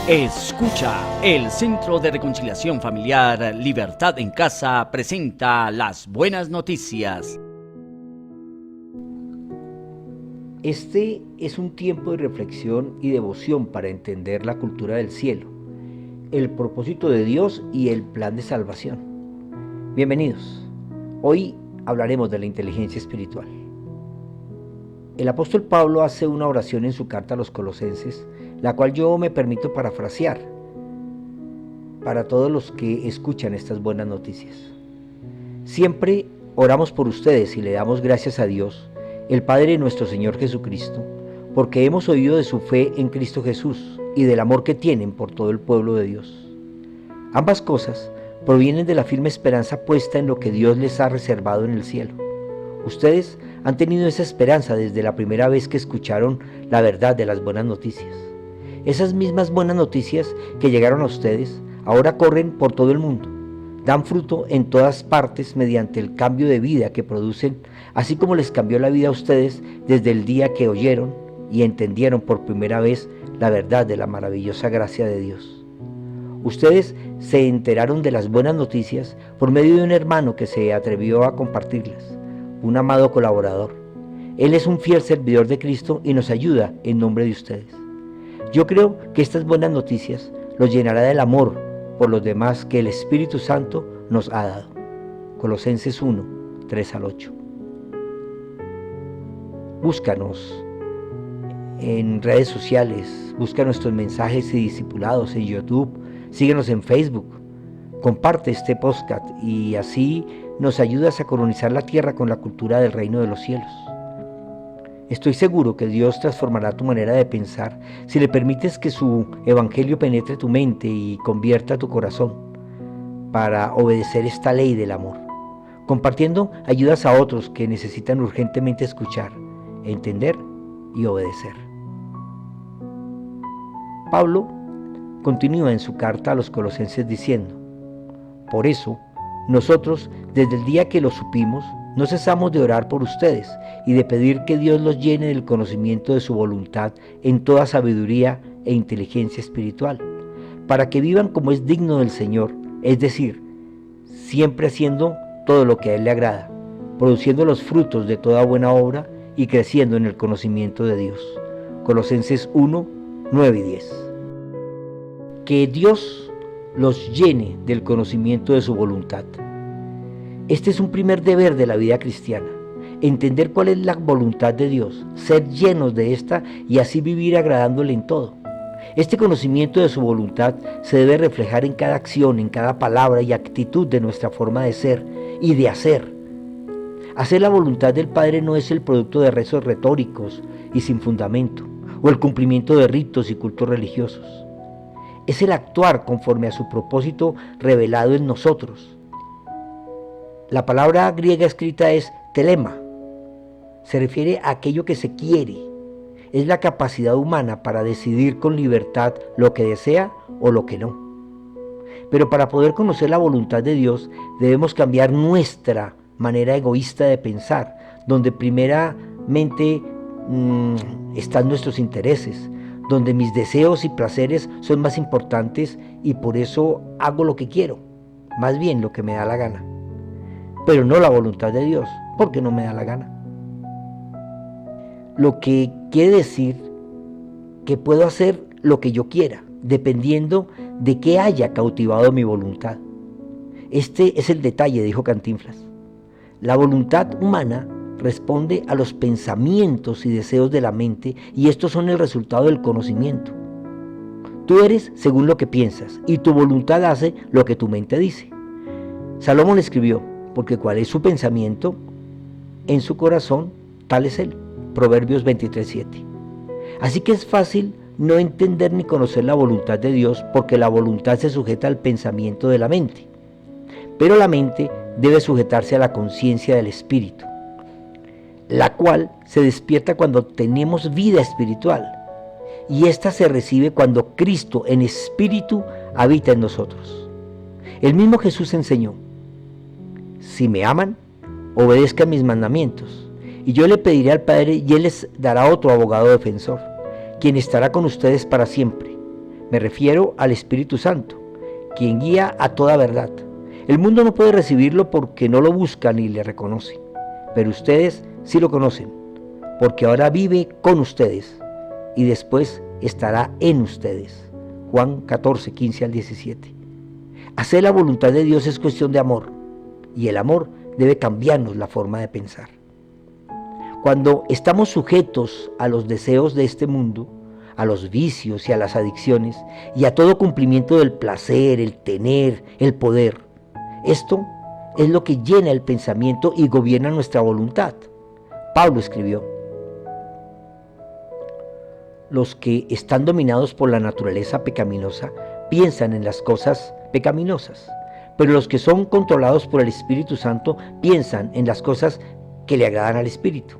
Escucha, el Centro de Reconciliación Familiar Libertad en Casa presenta las buenas noticias. Este es un tiempo de reflexión y devoción para entender la cultura del cielo, el propósito de Dios y el plan de salvación. Bienvenidos. Hoy hablaremos de la inteligencia espiritual. El apóstol Pablo hace una oración en su carta a los Colosenses, la cual yo me permito parafrasear para todos los que escuchan estas buenas noticias. Siempre oramos por ustedes y le damos gracias a Dios, el Padre de nuestro Señor Jesucristo, porque hemos oído de su fe en Cristo Jesús y del amor que tienen por todo el pueblo de Dios. Ambas cosas provienen de la firme esperanza puesta en lo que Dios les ha reservado en el cielo. Ustedes han tenido esa esperanza desde la primera vez que escucharon la verdad de las buenas noticias. Esas mismas buenas noticias que llegaron a ustedes ahora corren por todo el mundo, dan fruto en todas partes mediante el cambio de vida que producen, así como les cambió la vida a ustedes desde el día que oyeron y entendieron por primera vez la verdad de la maravillosa gracia de Dios. Ustedes se enteraron de las buenas noticias por medio de un hermano que se atrevió a compartirlas, un amado colaborador. Él es un fiel servidor de Cristo y nos ayuda en nombre de ustedes. Yo creo que estas buenas noticias los llenará del amor por los demás que el Espíritu Santo nos ha dado. Colosenses 1, 3 al 8. Búscanos en redes sociales, busca nuestros mensajes y discipulados en YouTube, síguenos en Facebook, comparte este podcast y así nos ayudas a colonizar la tierra con la cultura del reino de los cielos. Estoy seguro que Dios transformará tu manera de pensar si le permites que su evangelio penetre tu mente y convierta tu corazón para obedecer esta ley del amor. Compartiendo ayudas a otros que necesitan urgentemente escuchar, entender y obedecer. Pablo continúa en su carta a los Colosenses diciendo: por eso, nosotros, desde el día que lo supimos, no cesamos de orar por ustedes y de pedir que Dios los llene del conocimiento de su voluntad en toda sabiduría e inteligencia espiritual, para que vivan como es digno del Señor, es decir, siempre haciendo todo lo que a Él le agrada, produciendo los frutos de toda buena obra y creciendo en el conocimiento de Dios. Colosenses 1, 9 y 10. Que Dios los llene del conocimiento de su voluntad. Este es un primer deber de la vida cristiana, entender cuál es la voluntad de Dios, ser llenos de esta y así vivir agradándole en todo. Este conocimiento de su voluntad se debe reflejar en cada acción, en cada palabra y actitud de nuestra forma de ser y de hacer. Hacer la voluntad del Padre no es el producto de rezos retóricos y sin fundamento, o el cumplimiento de ritos y cultos religiosos. Es el actuar conforme a su propósito revelado en nosotros. La palabra griega escrita es telema. Se refiere a aquello que se quiere. Es la capacidad humana para decidir con libertad lo que desea o lo que no. Pero para poder conocer la voluntad de Dios debemos cambiar nuestra manera egoísta de pensar, donde primeramente están nuestros intereses, donde mis deseos y placeres son más importantes y por eso hago lo que quiero, más bien lo que me da la gana. Pero no la voluntad de Dios, porque no me da la gana. Lo que quiere decir que puedo hacer lo que yo quiera, dependiendo de qué haya cautivado mi voluntad. Este es el detalle, dijo Cantinflas. La voluntad humana responde a los pensamientos y deseos de la mente y estos son el resultado del conocimiento. Tú eres según lo que piensas y tu voluntad hace lo que tu mente dice. Salomón escribió: porque cuál es su pensamiento en su corazón, tal es él. Proverbios 23:7. Así que es fácil no entender ni conocer la voluntad de Dios porque la voluntad se sujeta al pensamiento de la mente. Pero la mente debe sujetarse a la conciencia del espíritu, la cual se despierta cuando tenemos vida espiritual. Y esta se recibe cuando Cristo en espíritu habita en nosotros. El mismo Jesús enseñó: si me aman, obedezcan mis mandamientos, y yo le pediré al Padre y Él les dará otro abogado defensor, quien estará con ustedes para siempre, Me refiero al Espíritu Santo, quien guía a toda verdad. El mundo no puede recibirlo porque no lo busca ni le reconoce, pero ustedes sí lo conocen, porque ahora vive con ustedes y después estará en ustedes. Juan 14, 15 al 17. Hacer la voluntad de Dios es cuestión de amor, y el amor debe cambiarnos la forma de pensar. Cuando estamos sujetos a los deseos de este mundo, a los vicios y a las adicciones, y a todo cumplimiento del placer, el tener, el poder, esto es lo que llena el pensamiento y gobierna nuestra voluntad. Pablo escribió: los que están dominados por la naturaleza pecaminosa piensan en las cosas pecaminosas, pero los que son controlados por el Espíritu Santo piensan en las cosas que le agradan al Espíritu.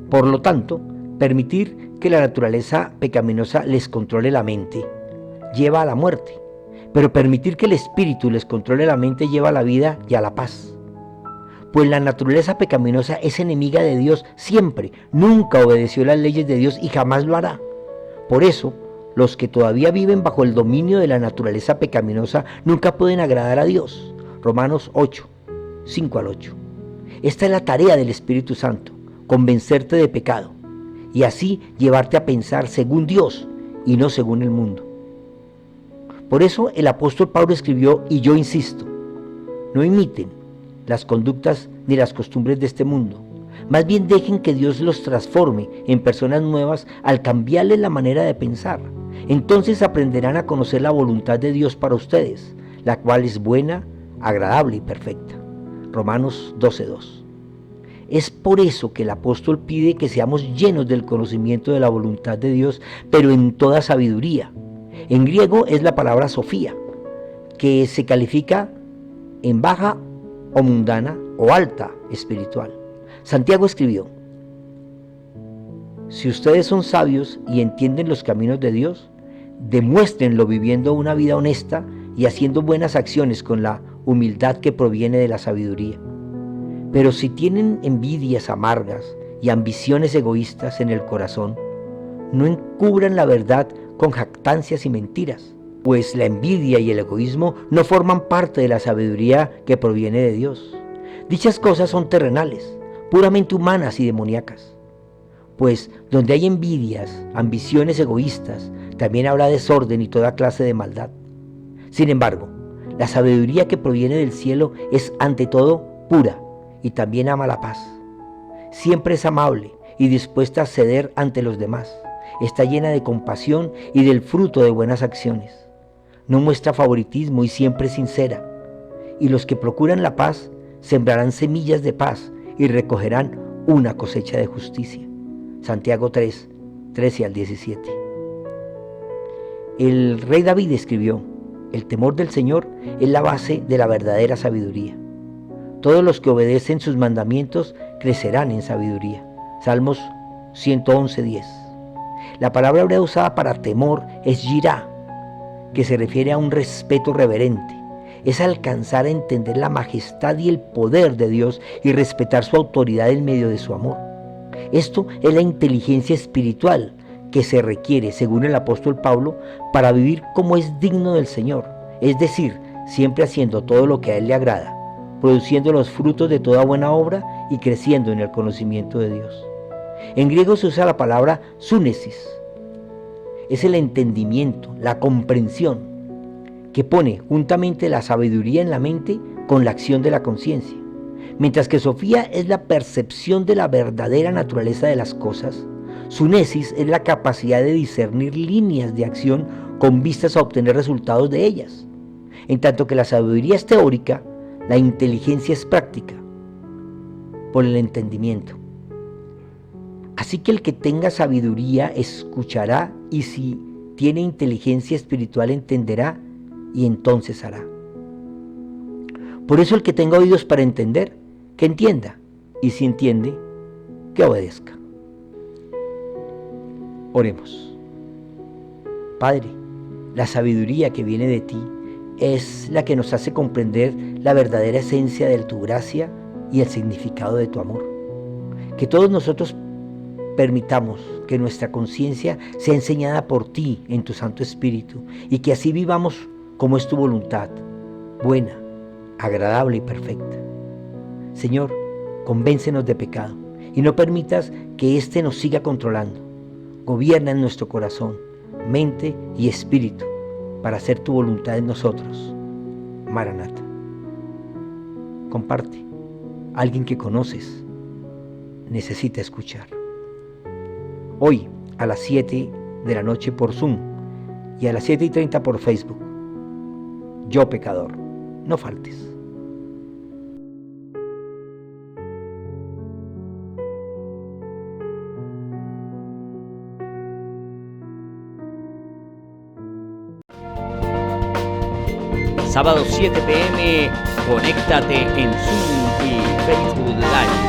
Por lo tanto, permitir que la naturaleza pecaminosa les controle la mente lleva a la muerte, pero permitir que el Espíritu les controle la mente lleva a la vida y a la paz. Pues la naturaleza pecaminosa es enemiga de Dios siempre, nunca obedeció las leyes de Dios y jamás lo hará. Por eso, los que todavía viven bajo el dominio de la naturaleza pecaminosa nunca pueden agradar a Dios. Romanos 8, 5 al 8. Esta es la tarea del Espíritu Santo, convencerte de pecado, y así llevarte a pensar según Dios y no según el mundo. Por eso el apóstol Pablo escribió: y yo insisto, no imiten las conductas ni las costumbres de este mundo, más bien dejen que Dios los transforme en personas nuevas al cambiarles la manera de pensar. Entonces aprenderán a conocer la voluntad de Dios para ustedes, la cual es buena, agradable y perfecta. Romanos 12:2. Es por eso que el apóstol pide que seamos llenos del conocimiento de la voluntad de Dios, pero en toda sabiduría. En griego es la palabra sofía, que se califica en baja o mundana o alta espiritual. Santiago escribió: si ustedes son sabios y entienden los caminos de Dios, demuéstrenlo viviendo una vida honesta y haciendo buenas acciones con la humildad que proviene de la sabiduría. Pero si tienen envidias amargas y ambiciones egoístas en el corazón, no encubran la verdad con jactancias y mentiras, pues la envidia y el egoísmo no forman parte de la sabiduría que proviene de Dios. Dichas cosas son terrenales, puramente humanas y demoníacas. Pues donde hay envidias, ambiciones egoístas, también habrá desorden y toda clase de maldad. Sin embargo, la sabiduría que proviene del cielo es ante todo pura y también ama la paz. Siempre es amable y dispuesta a ceder ante los demás. Está llena de compasión y del fruto de buenas acciones. No muestra favoritismo y siempre es sincera. Y los que procuran la paz sembrarán semillas de paz y recogerán una cosecha de justicia. Santiago 3, 13 al 17. El rey David escribió: el temor del Señor es la base de la verdadera sabiduría. Todos los que obedecen sus mandamientos crecerán en sabiduría. Salmos 111:10. La palabra hebrea usada para temor es yirá, que se refiere a un respeto reverente. Es alcanzar a entender la majestad y el poder de Dios y respetar su autoridad en medio de su amor. Esto es la inteligencia espiritual que se requiere, según el apóstol Pablo, para vivir como es digno del Señor, es decir, siempre haciendo todo lo que a Él le agrada, produciendo los frutos de toda buena obra y creciendo en el conocimiento de Dios. En griego se usa la palabra súnesis. Es el entendimiento, la comprensión, que pone juntamente la sabiduría en la mente con la acción de la conciencia. Mientras que Sofía es la percepción de la verdadera naturaleza de las cosas, súnesis es la capacidad de discernir líneas de acción con vistas a obtener resultados de ellas. En tanto que la sabiduría es teórica, la inteligencia es práctica, por el entendimiento. Así que el que tenga sabiduría escuchará, y si tiene inteligencia espiritual entenderá, y entonces hará. Por eso el que tenga oídos para entender, que entienda, y si entiende, que obedezca. Oremos. Padre, la sabiduría que viene de ti es la que nos hace comprender la verdadera esencia de tu gracia y el significado de tu amor. Que todos nosotros permitamos que nuestra conciencia sea enseñada por ti en tu Santo Espíritu y que así vivamos como es tu voluntad, buena, agradable y perfecta. Señor, convéncenos de pecado y no permitas que éste nos siga controlando. Gobierna en nuestro corazón, mente y espíritu para hacer tu voluntad en nosotros. Maranata. Comparte. Alguien que conoces necesita escuchar. Hoy a las 7 de la noche por Zoom y a las 7:30 por Facebook. Yo pecador, no faltes. Sábado 7 p.m. Conéctate en Zoom y Facebook Live.